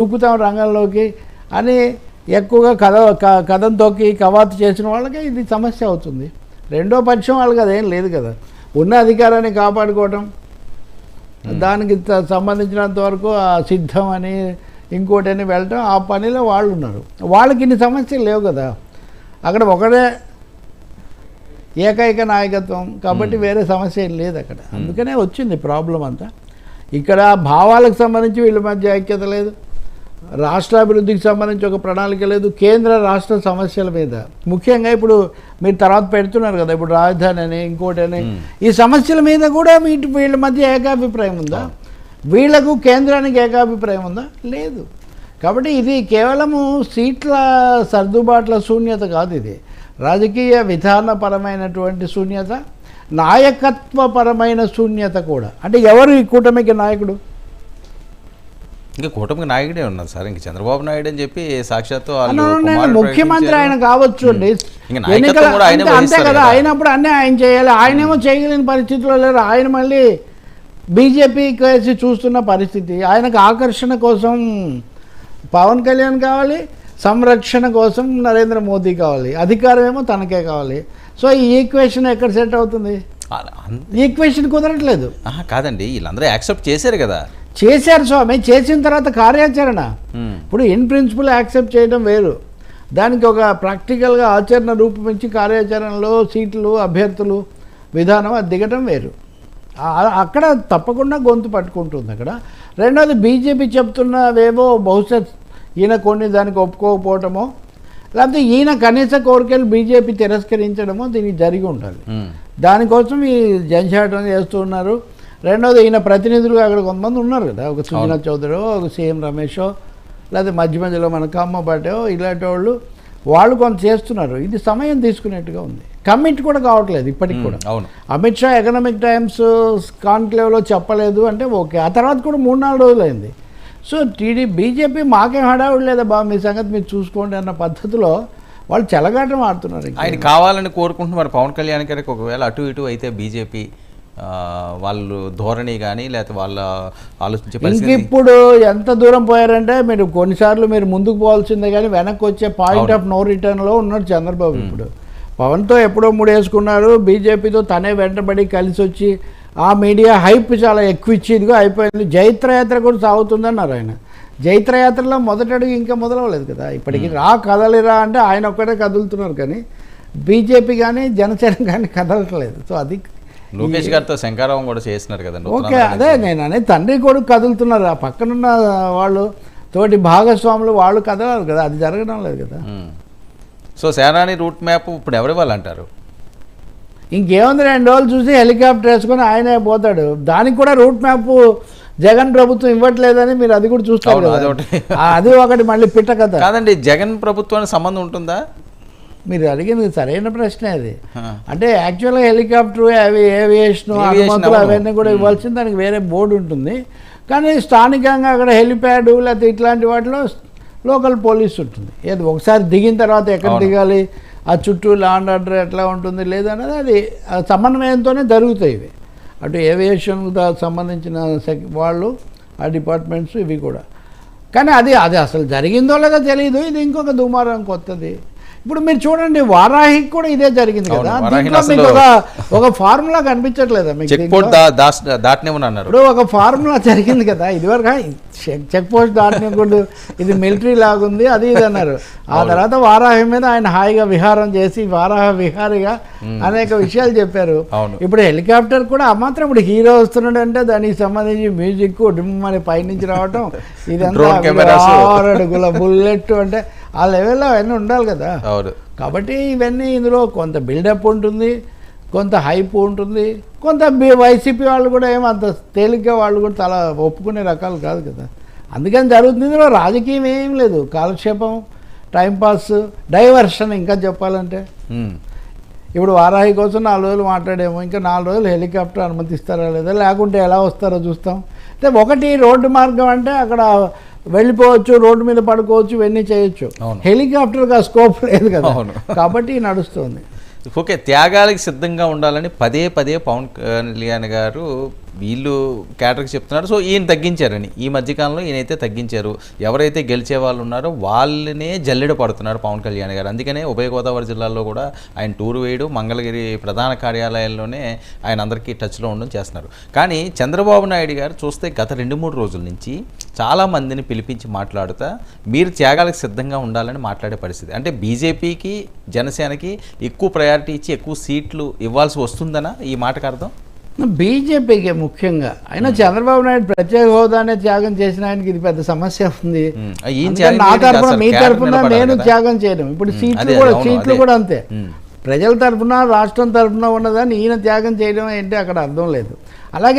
దూకుతాం రంగంలోకి అని ఎక్కువగా కథం తొక్కి కవాతు చేసిన వాళ్ళకి ఇది సమస్య అవుతుంది. రెండో పక్షం వాళ్ళకి అదేం లేదు కదా, ఉన్న అధికారాన్ని కాపాడుకోవటం, దానికి సంబంధించినంత వరకు ఆ సిద్ధం అని ఇంకోటని వెళ్ళటం, ఆ పనిలో వాళ్ళు ఉన్నారు. వాళ్ళకి ఇన్ని సమస్యలు లేవు కదా, అక్కడ ఒకటే ఏకైక నాయకత్వం కాబట్టి వేరే సమస్య ఏం లేదు అక్కడ. అందుకనే వచ్చింది ప్రాబ్లం అంతా. ఇక్కడ భావాలకు సంబంధించి వీళ్ళ మధ్య ఐక్యత లేదు, రాష్ట్రాభివృద్ధికి సంబంధించి ఒక ప్రణాళిక లేదు, కేంద్ర రాష్ట్ర సమస్యల మీద ముఖ్యంగా ఇప్పుడు మీరు తర్వాత పెడుతున్నారు కదా, ఇప్పుడు రాజధాని అని ఇంకోటని, ఈ సమస్యల మీద కూడా వీళ్ళ మధ్య ఏకాభిప్రాయం ఉందా? వీళ్లకు కేంద్రానికి ఏకాభిప్రాయం ఉందా? లేదు. కాబట్టి ఇది కేవలము సీట్ల సర్దుబాట్ల శూన్యత కాదు, ఇది రాజకీయ విధానపరమైనటువంటి శూన్యత, నాయకత్వపరమైన శూన్యత కూడా. అంటే ఎవరు ఈ కూటమికి నాయకుడు? ఇంకా కూటమికి నాయకుడే ఉన్నారు సార్, ఇంక చంద్రబాబు నాయుడు అని చెప్పి సాక్షాత్తు ముఖ్యమంత్రి ఆయన కావచ్చు అండి, అంతే కదా, అయినప్పుడు అన్నీ ఆయన చేయాలి. ఆయనేమో చేయలేని పరిస్థితిలో లేరు, ఆయన మళ్ళీ బీజేపీ కేసి చూస్తున్న పరిస్థితి. ఆయనకు ఆకర్షణ కోసం పవన్ కళ్యాణ్ కావాలి, సంరక్షణ కోసం నరేంద్ర మోదీ కావాలి, అధికారం ఏమో తనకే కావాలి. సో ఈ ఈక్వేషన్ ఎక్కడ సెట్ అవుతుంది? ఈక్వేషన్ కుదరట్లేదు. కాదండి, వీళ్ళందరూ యాక్సెప్ట్ చేశారు కదా. చేశారు స్వామి, చేసిన తర్వాత కార్యాచరణ. ఇప్పుడు ఇన్ ప్రిన్సిపల్ యాక్సెప్ట్ చేయడం వేరు, దానికి ఒక ప్రాక్టికల్గా ఆచరణ రూపొందించి కార్యాచరణలో సీట్లు అభ్యర్థులు విధానం అది దిగటం వేరు. అక్కడ తప్పకుండా గొంతు పట్టుకుంటుంది అక్కడ. రెండోది బీజేపీ చెప్తున్నవేవో బహుశా ఈయన కొన్ని దానికి ఒప్పుకోకపోవటమో, లేకపోతే ఈయన కనీస కోరికలు బీజేపీ తిరస్కరించడమో దీనికి జరిగి ఉండాలి. దానికోసం ఈ జంఝాటం చేస్తూ ఉన్నారు. రెండోది ఈయన ప్రతినిధులు అక్కడ కొంతమంది ఉన్నారు కదా, ఒక సుజనా చౌదరో, ఒక సీఎం రమేషో, లేకపోతే మధ్య మధ్యలో మన కమ్మబాటో, ఇలాంటి వాళ్ళు కొంత చేస్తున్నారు. ఇది సమయం తీసుకునేట్టుగా ఉంది, కమిట్ కూడా కావట్లేదు ఇప్పటికి కూడా. అమిత్ షా ఎకనామిక్ టైమ్స్ కాన్క్లేవ్లో చెప్పలేదు అంటే ఓకే, ఆ తర్వాత కూడా 3-4 రోజులు అయింది. సో బీజేపీ మాకేం హడావుడు లేదా బా, మీ సంగతి మీరు చూసుకోండి అన్న పద్ధతిలో వాళ్ళు చెలగాటం ఆడుతున్నారు. ఆయన కావాలని కోరుకుంటున్నారు పవన్ కళ్యాణ్ గారికి ఒకవేళ అటు ఇటు అయితే బీజేపీ వాళ్ళు ధోరణి కానీ లేకపోతే వాళ్ళ ఆలోచించే పరిస్థితి. ఇప్పుడు ఎంత దూరం పోయారంటే మీరు కొన్నిసార్లు మీరు ముందుకు పోవాల్సిందే కానీ వెనక్కి వచ్చే పాయింట్ ఆఫ్ నో రిటర్న్లో ఉన్నాడు చంద్రబాబు. ఇప్పుడు పవన్తో ఎప్పుడో ముడేసుకున్నారు, బీజేపీతో తనే వెంటబడి కలిసి వచ్చి ఆ మీడియా హైప్ చాలా ఎక్కువ ఇచ్చి ఇదిగో అయిపోయింది. జైత్రయాత్ర కూడా సాగుతుందన్నారు ఆయన. జైత్రయాత్రలో మొదటి అడుగు ఇంకా మొదలవలేదు కదా ఇప్పటికి. కదలిరా అంటే ఆయన ఒక్కడే కదులుతున్నారు కానీ బీజేపీ కానీ జనసేన కానీ కదలట్లేదు. సో అది లోకేష్ గారితో శంకారావం కూడా చేస్తున్నారు కదా. ఓకే, అదే నేను అనేది తండ్రి కొడుకు కదులుతున్నారు, ఆ పక్కనున్న వాళ్ళు తోటి భాగస్వాములు వాళ్ళు కదలారు కదా, అది జరగడం లేదు కదా. సో సేనాని రూట్ మ్యాప్ ఇప్పుడు ఎవరి వాళ్ళు అంటారు? ఇంకేముంది, 2 రోజులు చూసి హెలికాప్టర్ వేసుకొని ఆయనే పోతాడు. దానికి కూడా రూట్ మ్యాప్ జగన్ ప్రభుత్వం ఇవ్వట్లేదని మీరు అది కూడా చూస్తారు కదా, అది ఒకటి మళ్ళీ పిట్ట కదా. కాదండి, జగన్ ప్రభుత్వానికి సంబంధం ఉంటుందా? మీరు అడిగింది సరైన ప్రశ్నే అది. అంటే యాక్చువల్గా హెలికాప్టర్ అవి ఏవియేషన్ అనుమతులు అవన్నీ కూడా ఇవ్వాల్సింది, దానికి వేరే బోర్డు ఉంటుంది. కానీ స్థానికంగా అక్కడ హెలిప్యాడ్ లేకపోతే ఇట్లాంటి వాటిలో లోకల్ పోలీస్ ఉంటుంది. ఏది ఒకసారి దిగిన తర్వాత ఎక్కడ దిగాలి, ఆ చుట్టూ లా అండ్ ఆర్డర్ ఎట్లా ఉంటుంది లేదన్నది అది సమన్వయంతోనే జరుగుతాయి ఇవి. అటు ఏవియేషన్కి సంబంధించిన వాళ్ళు ఆ డిపార్ట్మెంట్స్ ఇవి కూడా. కానీ అది అసలు జరిగిందో లేదో తెలియదు, ఇది ఇంకొక దుమారం కొత్తది. ఇప్పుడు మీరు చూడండి, వారాహికి కూడా ఇదే జరిగింది కదా. దీంట్లో మీకు ఒక ఫార్ములా కనిపించట్లేదా మీకు? ఇప్పుడు ఒక ఫార్ములా జరిగింది కదా, ఇదివరకు చెక్ పోస్ట్ దాటనివ్వకూడదు, ఇది మిలిటరీ లాగుంది, అది ఇది అన్నారు. ఆ తర్వాత వారాహి మీద ఆయన హాయిగా విహారం చేసి వారాహ విహారిగా అనేక విషయాలు చెప్పారు. ఇప్పుడు హెలికాప్టర్ కూడా ఆ మాత్రం ఇప్పుడు హీరో వస్తున్నాడు అంటే దానికి సంబంధించి మ్యూజిక్ డిమ్మని పైనుంచి రావటం, ఇదంతా 6 అడుగుల బుల్లెట్ అంటే ఆ లెవెల్లో అవన్నీ ఉండాలి కదా. కాబట్టి ఇవన్నీ ఇందులో కొంత బిల్డప్ ఉంటుంది, కొంత హైప్ ఉంటుంది, కొంత వైసీపీ వాళ్ళు కూడా ఏమంత తేలిగ్గా వాళ్ళు కూడా చాలా ఒప్పుకునే రకాలు కాదు కదా. అందుకని జరుగుతుంది. ఇందులో రాజకీయం ఏం లేదు, కాలక్షేపం, టైంపాస్, డైవర్షన్. ఇంకా చెప్పాలంటే ఇప్పుడు వారాహి కోసం 4 రోజులు మాట్లాడేమో, ఇంకా 4 రోజులు హెలికాప్టర్ అనుమతిస్తారా లేదా, లేకుంటే ఎలా వస్తారో చూస్తాం. అంటే ఒకటి రోడ్డు మార్గం అంటే అక్కడ వెళ్ళిపోవచ్చు, రోడ్డు మీద పడుకోవచ్చు, ఇవన్నీ చేయొచ్చు. హెలికాప్టర్గా స్కోప్ లేదు కదా, కాబట్టి నడుస్తుంది. ఓకే, త్యాగాలకి సిద్ధంగా ఉండాలని పదే పదే పవన్ కళ్యాణ్ గారు వీళ్ళు క్యాటర్కి చెప్తున్నారు. సో ఈయన తగ్గించారని ఈ మధ్యకాలంలో ఈయనైతే తగ్గించారు. ఎవరైతే గెలిచే వాళ్ళు ఉన్నారో వాళ్ళనే జల్లెడ పడుతున్నారు పవన్ కళ్యాణ్ గారు. అందుకనే ఉభయ గోదావరి జిల్లాల్లో కూడా ఆయన టూర్ వేయడం, మంగళగిరి ప్రధాన కార్యాలయాల్లోనే ఆయన అందరికీ టచ్లో ఉండడం చేస్తున్నారు. కానీ చంద్రబాబు నాయుడు గారు చూస్తే గత 2-3 రోజుల నుంచి చాలామందిని పిలిపించి మాట్లాడుతా మీరు త్యాగాలకు సిద్ధంగా ఉండాలని మాట్లాడే పరిస్థితి. అంటే బీజేపీకి జనసేనకి ఎక్కువ ప్రయారిటీ ఇచ్చి ఎక్కువ సీట్లు ఇవ్వాల్సి వస్తుందనా ఈ మాటకు అర్థం? బీజేపీకి ముఖ్యంగా అయినా చంద్రబాబు నాయుడు ప్రత్యేక హోదానే త్యాగం చేసిన ఆయనకి ఇది పెద్ద సమస్య ఉంది. నా తరఫున మీ తరఫున నేను త్యాగం చేయడం. ఇప్పుడు సీట్లు కూడా అంతే, ప్రజల తరఫున రాష్ట్రం తరఫున ఉన్నదాన్ని ఈయన త్యాగం చేయడం ఏంటి అక్కడ అర్థం లేదు. అలాగే